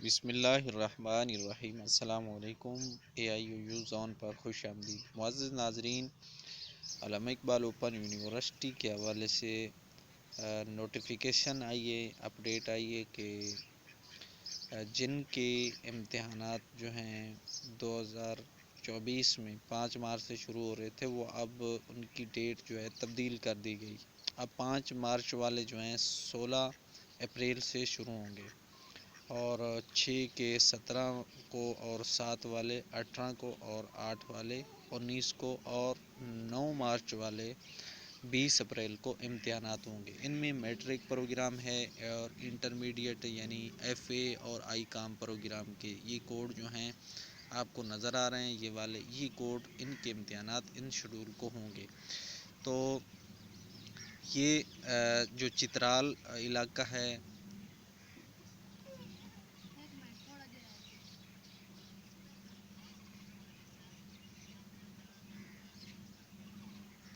बिस्मिल्लाहिर्रहमानिर्रहीम। अस्सलाम वालेकुम। AIUU ज़ोन पर खुश आमदीद। मुअज़्ज़िज़ नाज़रीन, अल्लामा इक़बाल ओपन यूनिवर्सिटी के हवाले से नोटिफ़िकेशन आई है, अपडेट आई है कि जिनके इम्तिहानात जो हैं 2024 में 5 मार्च से शुरू हो रहे थे, वो अब उनकी डेट जो है तब्दील कर दी गई। अब 5 मार्च वाले जो हैं 16 अप्रैल से शुरू होंगे और 6 के 17 को और 7 वाले 18 को और 8 वाले 19 को और 9 मार्च वाले 20 अप्रैल को इम्तिहानात होंगे। इनमें मैट्रिक प्रोग्राम है और इंटरमीडिएट यानी FA और ICOM प्रोग्राम के ये कोड जो हैं आपको नज़र आ रहे हैं, ये वाले ये कोड इनके इम्तिहानात इन शेड्यूल को होंगे। तो ये जो चित्राल इलाका है